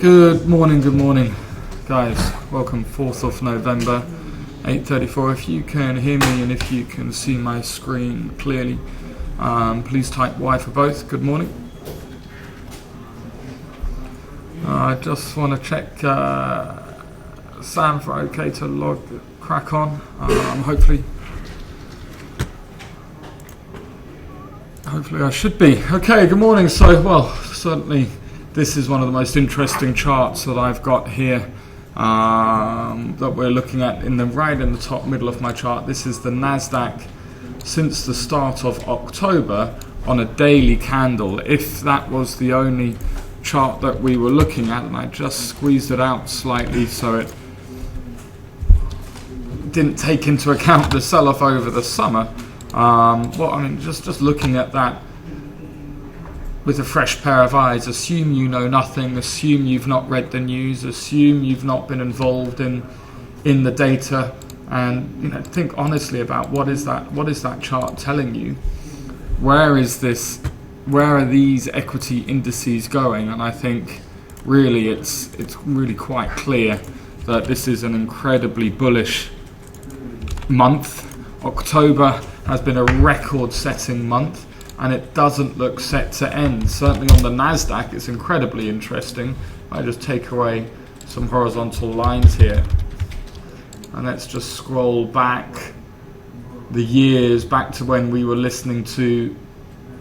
Good morning, guys. Welcome, 4th of November, 8:34. If you can hear me and if you can see my screen clearly, please type Y for both. Good morning. I just want to check Sam for okay to crack on. Hopefully I should be. Okay, good morning. So, certainly this is one of the most interesting charts that I've got here that we're looking at right in the top middle of my chart. This is the Nasdaq since the start of October on a daily candle. If that was the only chart that we were looking at, and I just squeezed it out slightly so it didn't take into account the sell-off over the summer. Just looking at that with a fresh pair of eyes, assume you know nothing, assume you've not read the news, assume you've not been involved in the data, and think honestly about what is that chart telling you? Where are these equity indices going? And I think really it's really quite clear that this is an incredibly bullish month. October has been a record-setting month, and it doesn't look set to end. Certainly on the Nasdaq, it's incredibly interesting. I just take away some horizontal lines here, and let's just scroll back the years, back to when we were listening to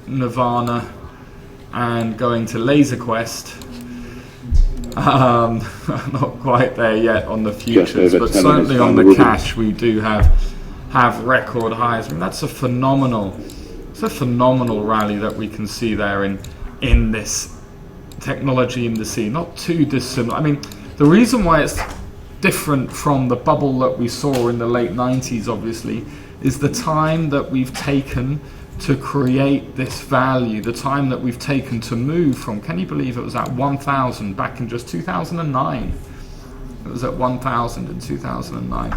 Nirvana and going to Laser Quest. Not quite there yet on the futures, but certainly on the cash we do have record highs. I mean, that's a phenomenal rally that we can see there in this technology indice. Not too dissimilar. I mean, the reason why it's different from the bubble that we saw in the late 90s, obviously, is the time that we've taken to create this value, the time that we've taken to move from, can you believe it was at 1,000 back in just 2009? It was at 1,000 in 2009.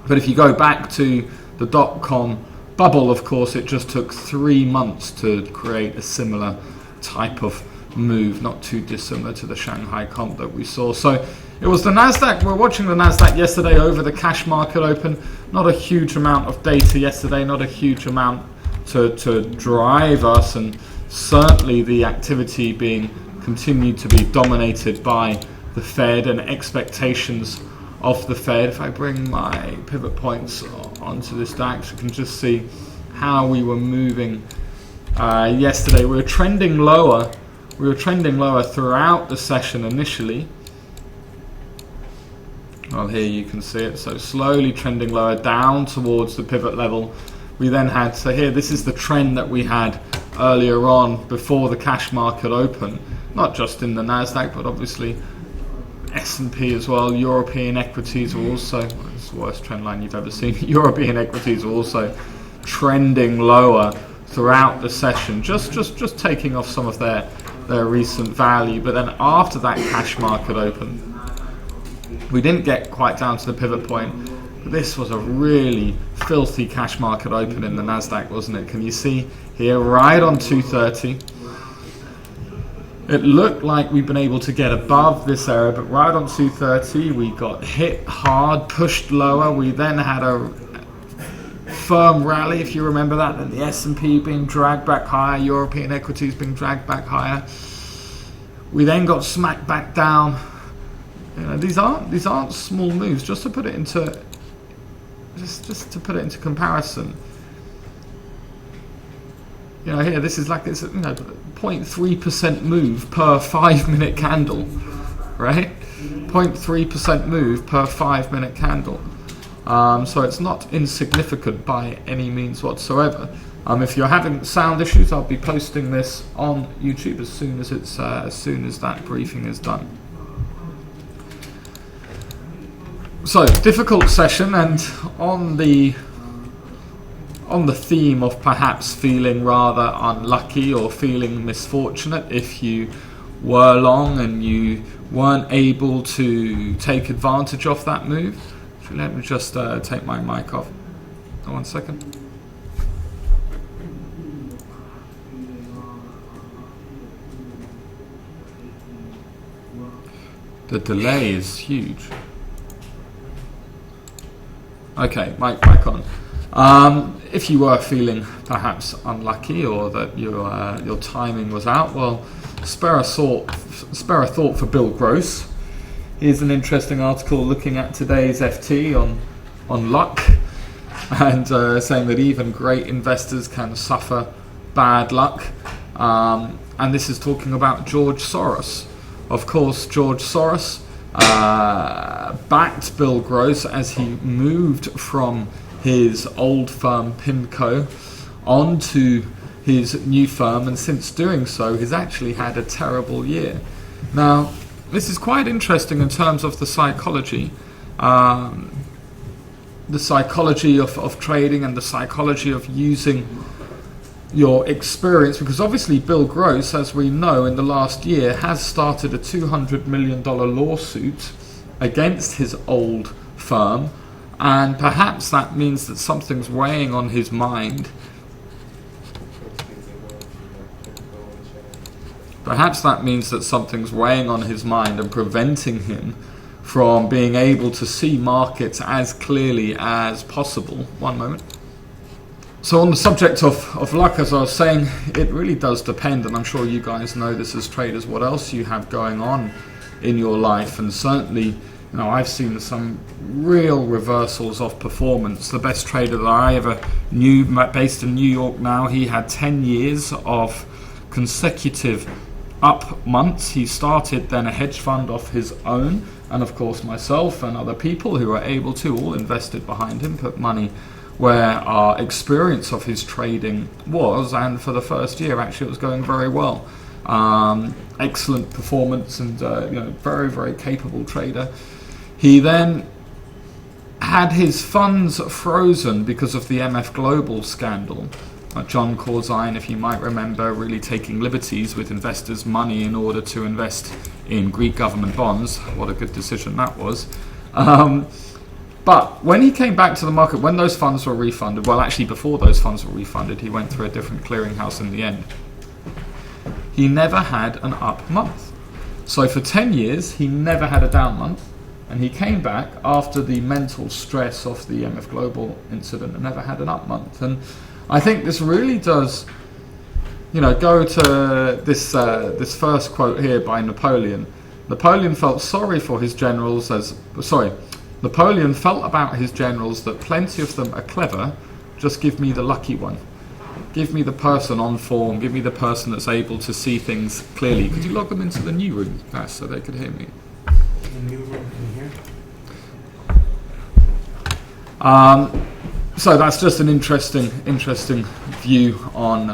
But if you go back to the dot-com bubble, of course, it just took 3 months to create a similar type of move, not too dissimilar to the Shanghai comp that we saw. So it was the Nasdaq. We're watching the Nasdaq yesterday over the cash market open. Not a huge amount of data yesterday, not a huge amount to drive us, and certainly the activity being continued to be dominated by the Fed and expectations of the Fed. If I bring my pivot points onto this DAX, you can just see how we were moving yesterday. We were trending lower. We were trending lower throughout the session initially. Well, here you can see it. So slowly trending lower down towards the pivot level. We then had, so here, this is the trend that we had earlier on before the cash market open. Not just in the Nasdaq, but obviously S&P as well. European equities were also, it's the worst trend line you've ever seen. European equities were also trending lower throughout the session, just taking off some of their recent value. But then after that cash market open, we didn't get quite down to the pivot point. This was a really filthy cash market open in the Nasdaq, wasn't it? Can you see here, right on 230? It looked like we've been able to get above this area, but right on 230, we got hit hard, pushed lower. We then had a firm rally, if you remember that, and the S&P being dragged back higher, European equities being dragged back higher. We then got smacked back down. These aren't small moves. Just to put it into comparison. Here, this is like, it's 0.3% move per 5-minute candle, right? 0.3% move per 5-minute candle. So it's not insignificant by any means whatsoever. If you're having sound issues, I'll be posting this on YouTube as soon as that briefing is done. So, difficult session, and on the theme of perhaps feeling rather unlucky or feeling misfortunate if you were long and you weren't able to take advantage of that move. Let me just take my mic off. 1 second. The delay is huge. Okay, mic back on. If you were feeling perhaps unlucky or that your timing was out, well, spare a thought for Bill Gross. Here's an interesting article looking at today's FT on luck, and saying that even great investors can suffer bad luck. And this is talking about George Soros. Of course, George Soros backed Bill Gross as he moved from his old firm PIMCO onto his new firm, and since doing so, he's actually had a terrible year. Now, this is quite interesting in terms of the psychology. The psychology of trading and the psychology of using your experience, because obviously Bill Gross, as we know, in the last year has started a $200 million lawsuit against his old firm, and perhaps that means that something's weighing on his mind. Perhaps that means that something's weighing on his mind and preventing him from being able to see markets as clearly as possible. One moment. So on the subject of luck, as I was saying, it really does depend, and I'm sure you guys know this as traders, what else you have going on in your life. And certainly, I've seen some real reversals of performance. The best trader that I ever knew, based in New York now, he had 10 years of consecutive up months. He started then a hedge fund of his own, and of course myself and other people who were able to all invested behind him, put money where our experience of his trading was, and for the first year actually it was going very well. Excellent performance, and very, very capable trader. He then had his funds frozen because of the MF Global scandal. John Corzine, if you might remember, really taking liberties with investors' money in order to invest in Greek government bonds. What a good decision that was. But when he came back to the market, when those funds were refunded, well, actually before those funds were refunded, he went through a different clearinghouse in the end. He never had an up month. So for 10 years, he never had a down month. And he came back after the mental stress of the MF Global incident and never had an up month. And I think this really does, go to this first quote here by Napoleon. Napoleon felt Napoleon felt about his generals that plenty of them are clever, just give me the lucky one. Give me the person on form, give me the person that's able to see things clearly. Could you log them into the new room, guys, so they could hear me? The new room in here? So that's just an interesting view on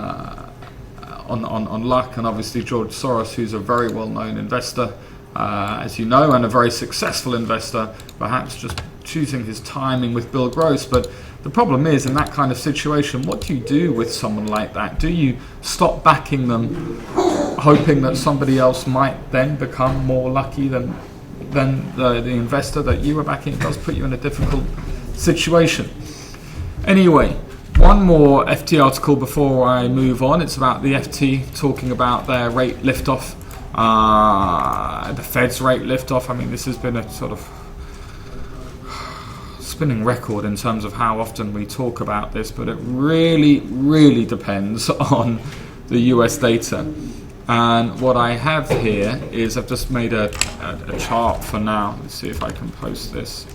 luck, and obviously George Soros, who's a very well-known investor, as you know, and a very successful investor, perhaps just choosing his timing with Bill Gross. But the problem is, in that kind of situation, what do you do with someone like that? Do you stop backing them, hoping that somebody else might then become more lucky than the investor that you were backing? It does put you in a difficult situation. Anyway, one more FT article before I move on. It's about the FT talking about their rate liftoff, the Fed's rate liftoff. I mean, this has been a sort of spinning record in terms of how often we talk about this, but it really, really depends on the US data. And what I have here is I've just made a chart for now. Let's see if I can post this.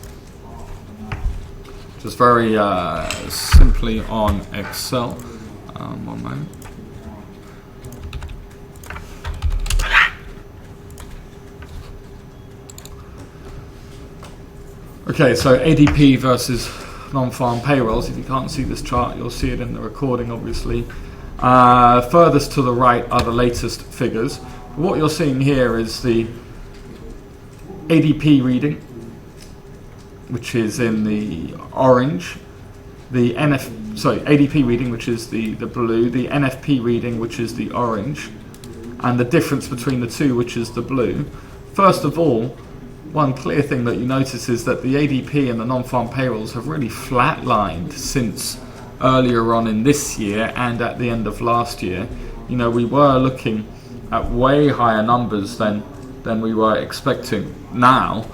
Just very simply on Excel. One moment. Okay, so ADP versus non-farm payrolls. If you can't see this chart, you'll see it in the recording, obviously. Furthest to the right are the latest figures. What you're seeing here is the ADP reading, which is in the orange, the ADP reading, which is the blue, the NFP reading, which is the orange, and the difference between the two, which is the blue. First of all, one clear thing that you notice is that the ADP and the non-farm payrolls have really flatlined since earlier on in this year and at the end of last year. We were looking at way higher numbers than than we were expecting. Now,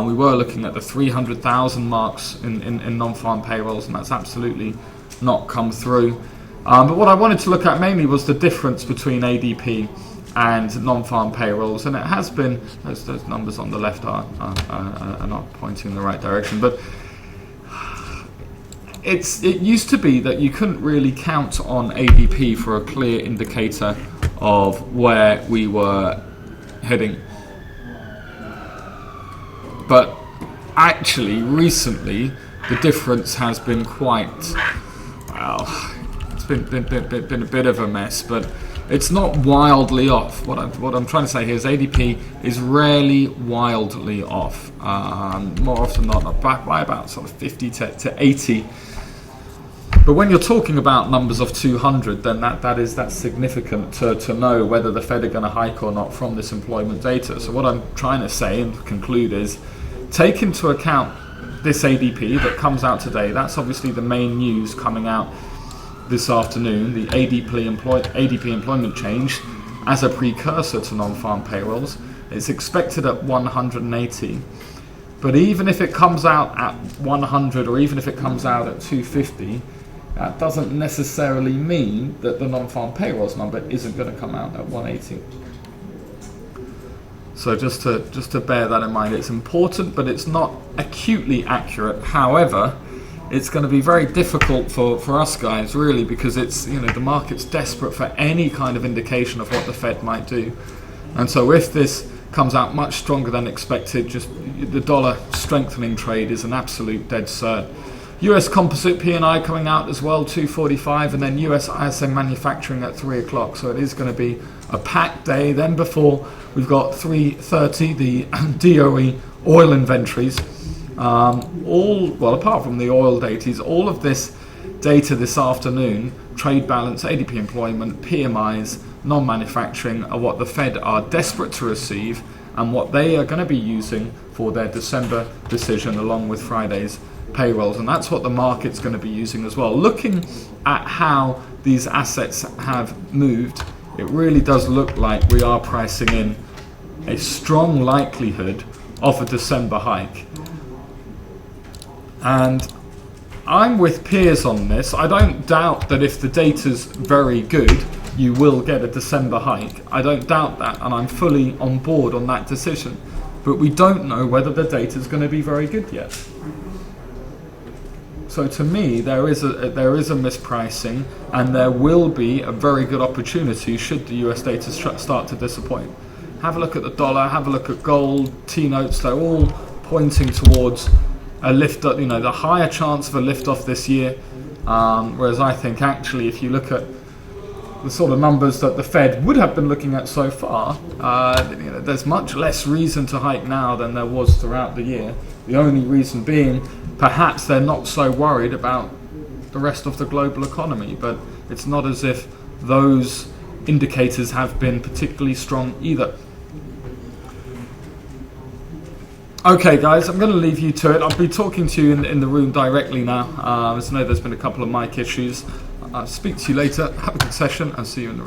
we were looking at the 300,000 marks in non-farm payrolls, and that's absolutely not come through. But what I wanted to look at mainly was the difference between ADP and non-farm payrolls, and it has been, those numbers on the left are not pointing in the right direction, but it used to be that you couldn't really count on ADP for a clear indicator of where we were heading. But actually, recently, the difference has been quite, well, it's been a bit of a mess, but it's not wildly off. What I'm trying to say here is ADP is rarely wildly off. More often than not by about sort of 50 to 80. But when you're talking about numbers of 200, then that's significant to know whether the Fed are going to hike or not from this employment data. So what I'm trying to say and conclude is, take into account this ADP that comes out today. That's obviously the main news coming out this afternoon, the ADP employment change as a precursor to non-farm payrolls. It's expected at 180. But even if it comes out at 100, or even if it comes out at 250, that doesn't necessarily mean that the non-farm payrolls number isn't going to come out at 180. So just to bear that in mind, it's important, but it's not acutely accurate. However, it's going to be very difficult for us guys, really, because it's, the market's desperate for any kind of indication of what the Fed might do. And so if this comes out much stronger than expected, just the dollar strengthening trade is an absolute dead cert. US composite P&I coming out as well, 245, and then US ISM manufacturing at 3 o'clock. So it is going to be a packed day. Then before, we've got 3:30, the DOE oil inventories. Apart from the oil data, all of this data this afternoon, trade balance, ADP employment, PMIs, non-manufacturing, are what the Fed are desperate to receive and what they are going to be using for their December decision, along with Friday's payrolls. And that's what the market's going to be using as well. Looking at how these assets have moved, it really does look like we are pricing in a strong likelihood of a December hike. And I'm with Piers on this. I don't doubt that if the data's very good, you will get a December hike. I don't doubt that, and I'm fully on board on that decision. But we don't know whether the data's going to be very good yet. So to me, there is a mispricing, and there will be a very good opportunity should the US data start to disappoint. Have a look at the dollar, have a look at gold, T-notes, they're all pointing towards a lift up, the higher chance of a lift off this year. Whereas I think actually, if you look at the sort of numbers that the Fed would have been looking at so far, there's much less reason to hike now than there was throughout the year. The only reason being, perhaps they're not so worried about the rest of the global economy, but it's not as if those indicators have been particularly strong either. Okay, guys, I'm going to leave you to it. I'll be talking to you in the room directly now. As I know there's been a couple of mic issues. I'll speak to you later. Have a good session. I'll see you in the room.